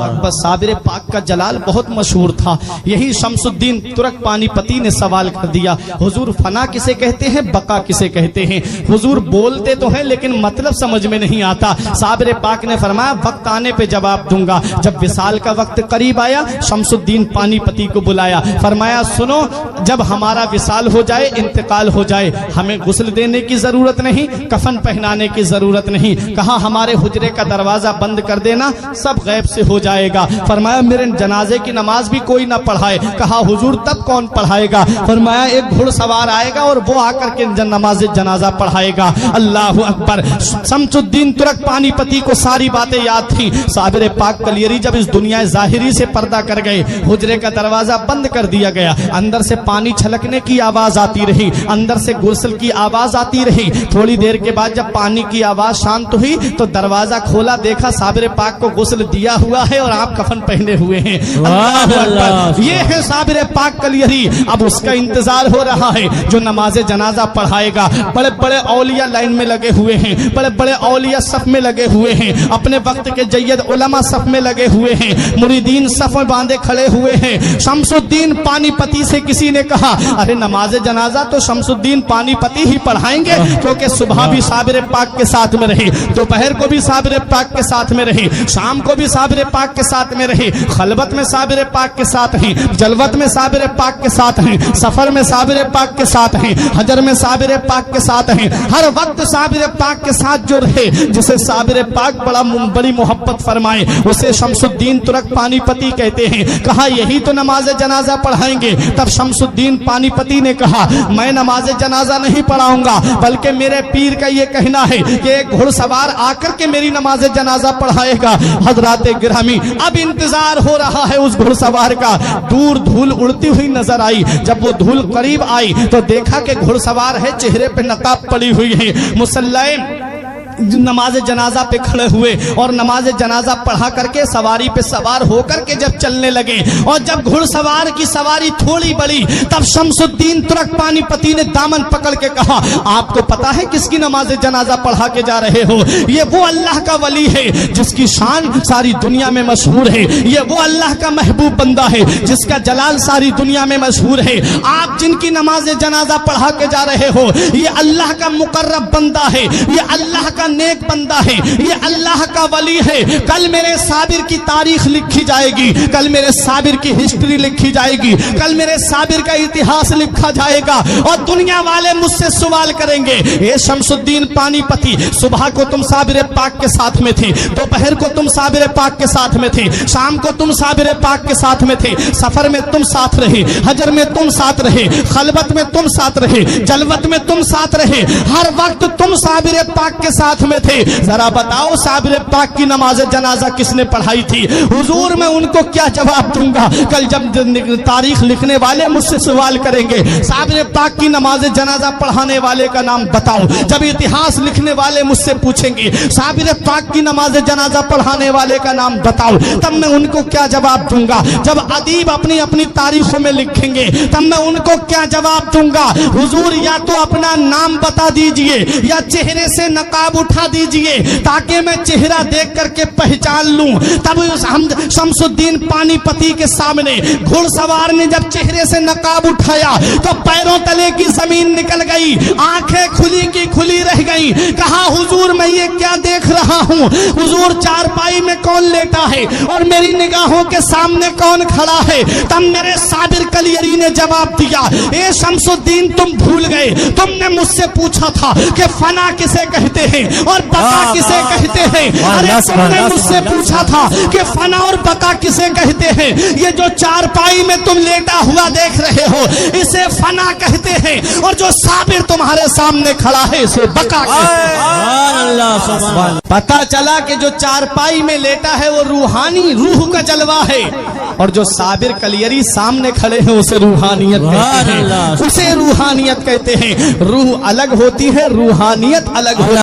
अकबर, साबिर पाक का जलाल बहुत मशहूर था। यही शमसुद्दीन तुर्क पानीपती ने सवाल कर दिया, हुजूर फना किसे कहते हैं, बका किसे कहते हैं? हुजूर बोलते तो हैं लेकिन मतलब समझ में नहीं आता। साबिर पाक ने फरमाया वक्त आने पे जवाब दूंगा। जब विसाल का वक्त करीब आया, शमसुद्दीन पानीपती को बुलाया, फरमाया सुनो, जब हमारा विसाल हो जाए, इंतकाल हो जाए, हमें गुस्ल देने की जरूरत नहीं, कफन पहनाने की जरूरत नहीं। कहा हमारे हुजरे का दरवाजा बंद कर देना, सब गैब से हो जाएगा। फरमाया मेरे जनाजे की नमाज भी कोई ना पढ़ाए। कहा हुजूर तब कौन पढ़ाएगा? फरमाया एक घुड़सवार आएगा और वो आकर के नमाज जनाजा पढ़ाएगा। अल्लाह अकबर। शमसुद्दीन तुर्क पानीपती को सारी बातें याद थी। साबिर पाक कलियरी जब इस दुनिया जाहिरी से पर्दा कर गए, हुजरे का दरवाजा बंद कर दिया गया, अंदर से पानी छलकने की आवाज आती रही, अंदर से गुस्ल की आवाज आती रही। थोड़ी देर के बाद जब पानी की आवाज शांत हुई तो दरवाजा खोला, देखा साबिर पाक को गुस्ल दिया हुआ है और आप कफन पहने हुए हैं। ये है साबिर पाक कलियरी। अब उसका इंतजार हो रहा है जो नमाज जनाजा पढ़ाएगा। बड़े बड़े औलिया लाइन में लगे हुए हैं, बड़े बड़े औलिया सफ में लगे हुए हैं, अपने वक्त के जय्यद उलमा सफ में लगे हुए हैं, मुरीदीन सफ में बांधे खड़े हुए हैं। शमसुद्दीन पानीपती से किसी ने कहा अरे नमाज जनाजा तो शमसुद्दीन पानीपती ही पढ़ाएंगे, क्योंकि सुबह भी साबिर पाक के साथ में रहे, दोपहर को भी साबिर पाक के साथ में रहे, शाम को भी साबिर पाक के साथ में रहे, खलबत में साबिर पाक के साथ हैं, जलवत में साबिर पाक के साथ हैं, सफर में साबिर पाक के साथ हैं, हजर में साबिर पाक के साथ हैं। हर वक्त साबिर पाक के साथ जो रहे, जिसे साबिर पाक बड़ी मोहब्बत फरमाए, उसे शमसुद्दीन तुर्क पानीपती कहते हैं। कहा यही तो नमाज जनाजा पढ़ाएंगे। तब शमसुद्दीन पानीपती ने कहा मैं नमाज जनाजा नहीं पढ़ाऊंगा, बल्कि मेरे पीर का ये कहना है कि एक घुड़सवार आकर के मेरी नमाज जनाजा पढ़ाएगा। हजरात गिरामी, अब इंतजार हो रहा है उस घुड़सवार का। दूर धूल उड़ती हुई नजर आई। जब वो धूल करीब आई तो देखा कि घुड़सवार है, चेहरे पे नकाब पड़ी हुई है, मुसल्ले नमाज जनाजा पे खड़े हुए और नमाज जनाजा पढ़ा करके सवारी पे सवार होकर के जब चलने लगे, और जब घुड़सवार की सवारी थोड़ी बड़ी, तब शमसुद्दीन तुर्क पानीपती ने दामन पकड़ के कहा आपको पता है किसकी नमाज जनाजा पढ़ा के जा रहे हो? ये वो अल्लाह का वली है जिसकी शान सारी दुनिया में मशहूर है, ये वो अल्लाह का महबूब बंदा है जिसका जलाल सारी दुनिया में मशहूर है। आप जिनकी नमाज जनाजा पढ़ा के जा रहे हो, ये अल्लाह का मुकर्रब बंदा है, ये अल्लाह का नेक बंदा है, ये अल्लाह का वली है। कल मेरे साबिर की तारीख लिखी जाएगी, कल मेरे साबिर की हिस्ट्री लिखी जाएगी, कल मेरे साबिर का इतिहास लिखा जाएगा और दुनिया वाले मुझसे सवाल करेंगे ए शमसुद्दीन पानीपती, सुबह को तुम साबिर पाक के साथ में थे, दोपहर को तुम साबिर पाक के साथ में थे, शाम को तुम साबिर पाक के साथ में थे, सफर में तुम साथ रहे, हजर में तुम साथ रहे, खलबत में तुम साथ रहे, जलवत में तुम साथ रहे, हर वक्त तुम साबिर पाक के साथ में थे। जरा बताओ साबिर पाक की नमाज जनाजा किसने पढ़ाई थी? हुजूर मैं उनको क्या जवाब दूंगा? कल जब तारीख लिखने वाले मुझसे सवाल करेंगे साबिर पाक की नमाज जनाजा पढ़ाने वाले का नाम बताओ, जब इतिहास लिखने वाले मुझसे पूछेंगे साबिर पाक की नमाज जनाजा पढ़ाने वाले का नाम बताओ, तब मैं उनको क्या जवाब दूंगा? जब अदीब अपनी अपनी तारीखों में लिखेंगे तब मैं उनको क्या जवाब दूंगा? हुजूर या तो अपना नाम बता दीजिए या चेहरे से नकाब उठा दीजिए ताकि मैं चेहरा देख करके पहचान लूं। तब हम शमसुद्दीन पानीपती के सामने घुड़सवार ने जब चेहरे से नकाब उठाया तो पैरों तले की जमीन निकल गई, आंखें खुली की खुली रह गई। कहा हुजूर मैं ये क्या देख रहा हूं? हुजूर चारपाई में कौन लेटा है और मेरी निगाहों के सामने कौन खड़ा है? तब मेरे साबिर कलियरी ने जवाब दिया ए शमसुद्दीन तुम भूल गए, तुमने मुझसे पूछा था कि फना किसे कहते हैं और बका किसे कहते हैं। अरे तुमने मुझसे पूछा था कि फना और बका किसे कहते हैं। ये जो चारपाई में तुम लेटा हुआ देख रहे हो इसे फना कहते हैं और जो साबिर तुम्हारे सामने खड़ा है इसे बका कहते हैं। पता चला कि जो चारपाई में लेटा है वो रूहानी रूह का जलवा है और जो साबिर कलियरी सामने खड़े हैं उसे रूहानियत कहते हैं, उसे रूहानियत कहते हैं। रूह अलग होती है, रूहानियत अलग होती है।